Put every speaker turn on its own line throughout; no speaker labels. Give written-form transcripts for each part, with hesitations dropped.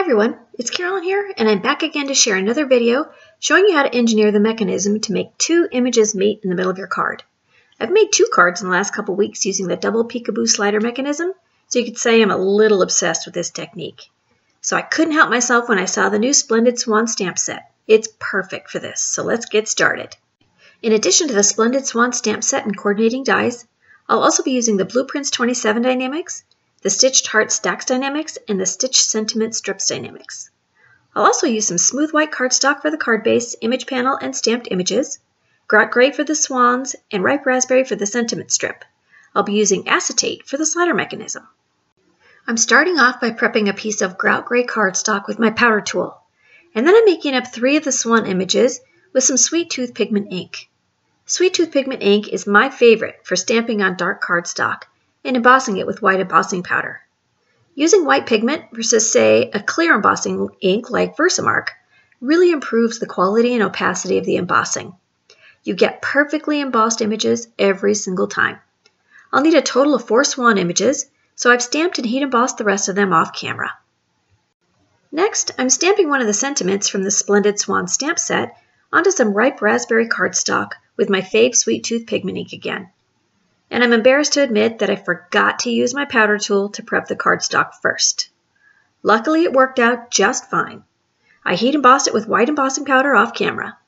everyone, it's Karolyn here, and I'm back again to share another video showing you how to engineer the mechanism to make two images meet in the middle of your card. I've made two cards in the last couple weeks using the double peekaboo slider mechanism, so you could say I'm a little obsessed with this technique. So I couldn't help myself when I saw the new Splendid Swan stamp set. It's perfect for this, so let's get started. In addition to the Splendid Swan stamp set and coordinating dies, I'll also be using the Blueprints 27 Dynamics, the Stitched Heart STAX Dynamics, and the Stitch Sentiment Strips Dynamics. I'll also use some smooth white cardstock for the card base, image panel, and stamped images, Grout Gray for the Swans, and Ripe Raspberry for the Sentiment Strip. I'll be using Acetate for the slider mechanism. I'm starting off by prepping a piece of Grout Gray cardstock with my powder tool, and then I'm making up 3 of the Swan images with some Sweet Tooth Pigment ink. Sweet Tooth Pigment ink is my favorite for stamping on dark cardstock and embossing it with white embossing powder. Using white pigment versus, say, a clear embossing ink like Versamark really improves the quality and opacity of the embossing. You get perfectly embossed images every single time. I'll need a total of 4 Swan images, so I've stamped and heat embossed the rest of them off camera. Next, I'm stamping one of the sentiments from the Splendid Swan stamp set onto some Ripe Raspberry cardstock with my fave Sweet Tooth Pigment ink again. And I'm embarrassed to admit that I forgot to use my powder tool to prep the cardstock first. Luckily, it worked out just fine. I heat embossed it with white embossing powder off camera.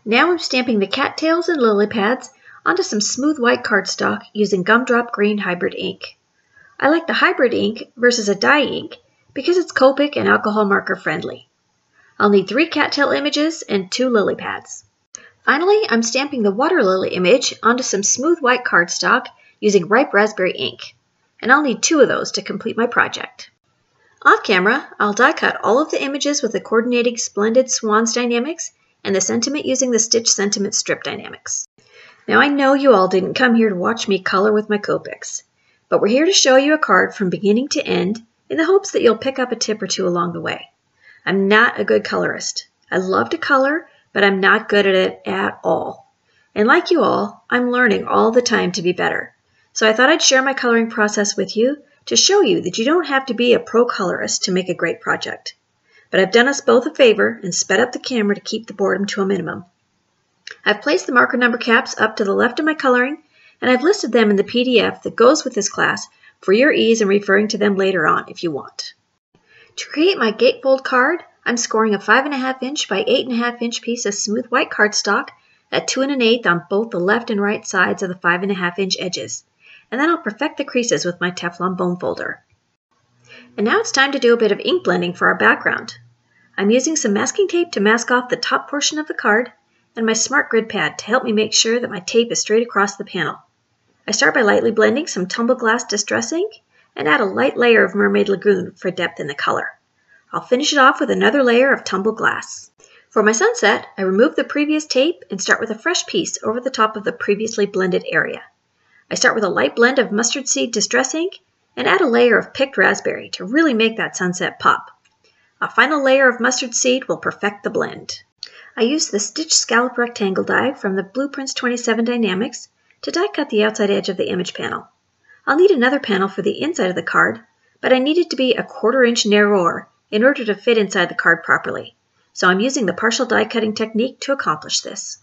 Now I'm stamping the cattails and lily pads onto some smooth white cardstock using Gumdrop Green Hybrid ink. I like the hybrid ink versus a dye ink because it's Copic and alcohol marker friendly. I'll need 3 cattail images and 2 lily pads. Finally, I'm stamping the water lily image onto some smooth white cardstock using Ripe Raspberry ink, and I'll need 2 of those to complete my project. Off camera, I'll die cut all of the images with the coordinating Splendid Swans Dynamics and the sentiment using the Stitch Sentiment Strip Dynamics. Now I know you all didn't come here to watch me color with my Copics, but we're here to show you a card from beginning to end in the hopes that you'll pick up a tip or 2 along the way. I'm not a good colorist. I love to color, but I'm not good at it at all. And like you all, I'm learning all the time to be better. So I thought I'd share my coloring process with you to show you that you don't have to be a pro colorist to make a great project. But I've done us both a favor and sped up the camera to keep the boredom to a minimum. I've placed the marker number caps up to the left of my coloring, and I've listed them in the PDF that goes with this class for your ease in referring to them later on if you want. To create my gatefold card, I'm scoring a 5.5 inch by 8.5 inch piece of smooth white cardstock at 2 1/8 on both the left and right sides of the 5.5 inch edges, and then I'll perfect the creases with my Teflon bone folder. And now it's time to do a bit of ink blending for our background. I'm using some masking tape to mask off the top portion of the card and my Smart Grid pad to help me make sure that my tape is straight across the panel. I start by lightly blending some Tumble Glass Distress ink and add a light layer of Mermaid Lagoon for depth in the color. I'll finish it off with another layer of Tumble Glass. For my sunset, I remove the previous tape and start with a fresh piece over the top of the previously blended area. I start with a light blend of Mustard Seed Distress ink and add a layer of picked raspberry to really make that sunset pop. A final layer of mustard seed will perfect the blend. I use the Stitch Scallop Rectangle die from the Blueprints 27 Dynamics to die cut the outside edge of the image panel. I'll need another panel for the inside of the card, but I need it to be a 1/4 inch narrower in order to fit inside the card properly, so I'm using the partial die cutting technique to accomplish this.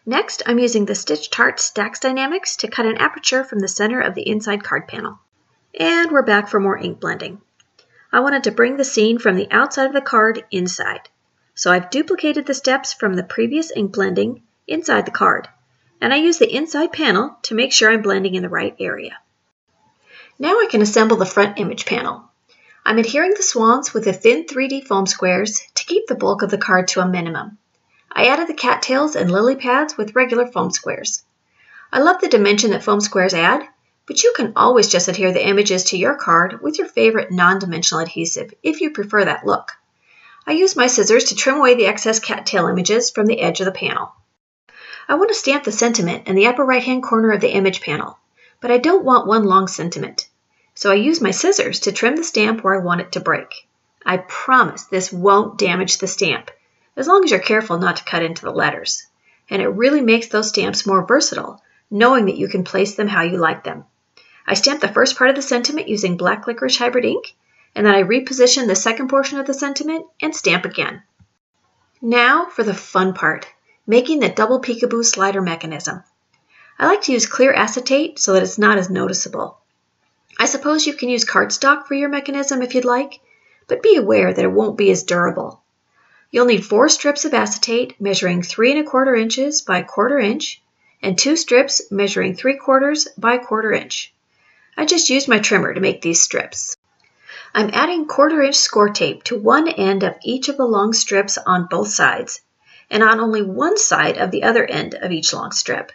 Next, I'm using the Stitched Heart STAX Dynamics to cut an aperture from the center of the inside card panel. And we're back for more ink blending. I wanted to bring the scene from the outside of the card inside, so I've duplicated the steps from the previous ink blending inside the card, and I use the inside panel to make sure I'm blending in the right area. Now I can assemble the front image panel. I'm adhering the swans with the thin 3D foam squares to keep the bulk of the card to a minimum. I added the cattails and lily pads with regular foam squares. I love the dimension that foam squares add, but you can always just adhere the images to your card with your favorite non-dimensional adhesive if you prefer that look. I use my scissors to trim away the excess cattail images from the edge of the panel. I want to stamp the sentiment in the upper right-hand corner of the image panel, but I don't want one long sentiment. So I use my scissors to trim the stamp where I want it to break. I promise this won't damage the stamp, as long as you're careful not to cut into the letters. And it really makes those stamps more versatile, knowing that you can place them how you like them. I stamped the first part of the sentiment using Black Licorice Hybrid ink, and then I reposition the second portion of the sentiment and stamp again. Now for the fun part, making the double peekaboo slider mechanism. I like to use clear acetate so that it's not as noticeable. I suppose you can use cardstock for your mechanism if you'd like, but be aware that it won't be as durable. You'll need 4 strips of acetate measuring 3 1/4 inches by 1/4 inch and 2 strips measuring 3/4 by 1/4 inch. I just used my trimmer to make these strips. I'm adding 1/4 inch score tape to one end of each of the long strips on both sides, and on only one side of the other end of each long strip.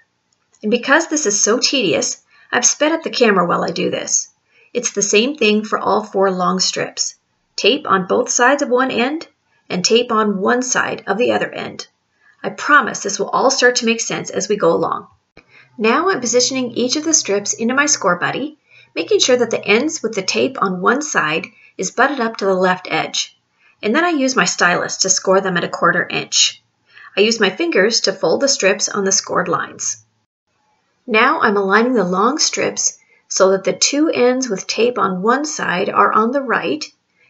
And because this is so tedious, I've sped up the camera while I do this. It's the same thing for all 4 long strips. Tape on both sides of one end, and tape on one side of the other end. I promise this will all start to make sense as we go along. Now I'm positioning each of the strips into my score buddy, making sure that the ends with the tape on one side is butted up to the left edge. And then I use my stylus to score them at 1/4 inch. I use my fingers to fold the strips on the scored lines. Now I'm aligning the long strips so that the 2 ends with tape on one side are on the right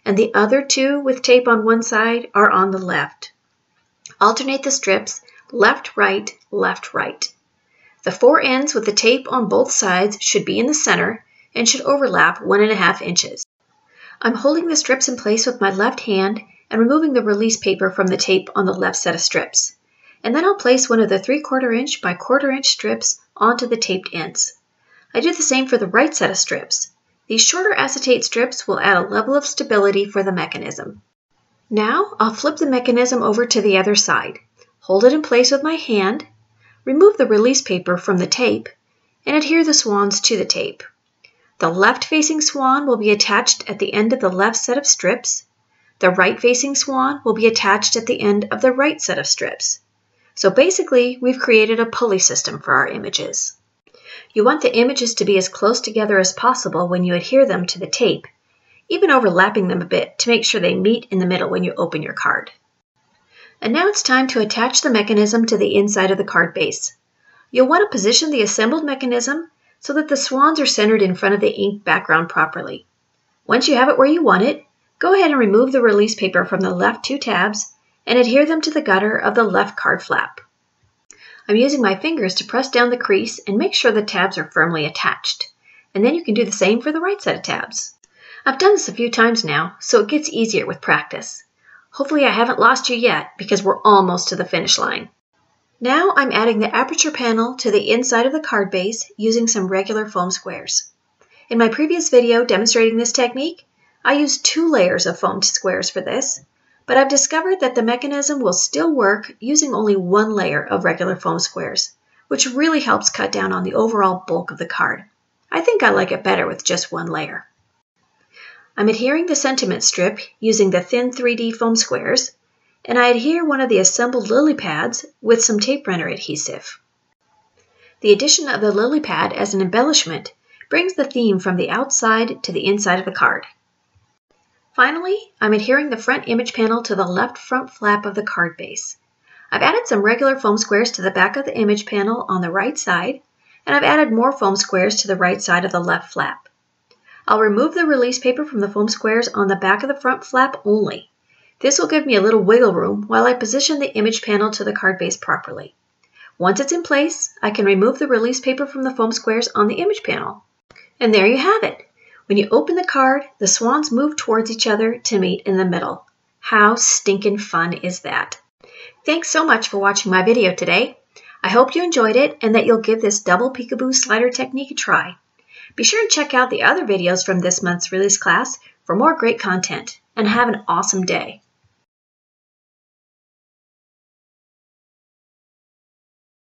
and the other 2 with tape on one side are on the left. Alternate the strips left, right, left, right. The 4 ends with the tape on both sides should be in the center and should overlap 1 1/2 inches. I'm holding the strips in place with my left hand and removing the release paper from the tape on the left set of strips. And then I'll place one of the 3/4 inch by 1/4 inch strips onto the taped ends. I do the same for the right set of strips. These shorter acetate strips will add a level of stability for the mechanism. Now I'll flip the mechanism over to the other side, hold it in place with my hand, remove the release paper from the tape, and adhere the swans to the tape. The left-facing swan will be attached at the end of the left set of strips. The right-facing swan will be attached at the end of the right set of strips. So basically, we've created a pulley system for our images. You want the images to be as close together as possible when you adhere them to the tape, even overlapping them a bit to make sure they meet in the middle when you open your card. And now it's time to attach the mechanism to the inside of the card base. You'll want to position the assembled mechanism so that the swans are centered in front of the ink background properly. Once you have it where you want it, go ahead and remove the release paper from the left 2 tabs and adhere them to the gutter of the left card flap. I'm using my fingers to press down the crease and make sure the tabs are firmly attached. And then you can do the same for the right set of tabs. I've done this a few times now, so it gets easier with practice. Hopefully I haven't lost you yet because we're almost to the finish line. Now I'm adding the aperture panel to the inside of the card base using some regular foam squares. In my previous video demonstrating this technique, I used 2 layers of foam squares for this, but I've discovered that the mechanism will still work using only 1 layer of regular foam squares, which really helps cut down on the overall bulk of the card. I think I like it better with just 1 layer. I'm adhering the sentiment strip using the thin 3D foam squares, and I adhere one of the assembled lily pads with some tape runner adhesive. The addition of the lily pad as an embellishment brings the theme from the outside to the inside of the card. Finally, I'm adhering the front image panel to the left front flap of the card base. I've added some regular foam squares to the back of the image panel on the right side, and I've added more foam squares to the right side of the left flap. I'll remove the release paper from the foam squares on the back of the front flap only. This will give me a little wiggle room while I position the image panel to the card base properly. Once it's in place, I can remove the release paper from the foam squares on the image panel. And there you have it. When you open the card, the swans move towards each other to meet in the middle. How stinking fun is that? Thanks so much for watching my video today. I hope you enjoyed it and that you'll give this double peekaboo slider technique a try. Be sure to check out the other videos from this month's release class for more great content, and have an awesome day.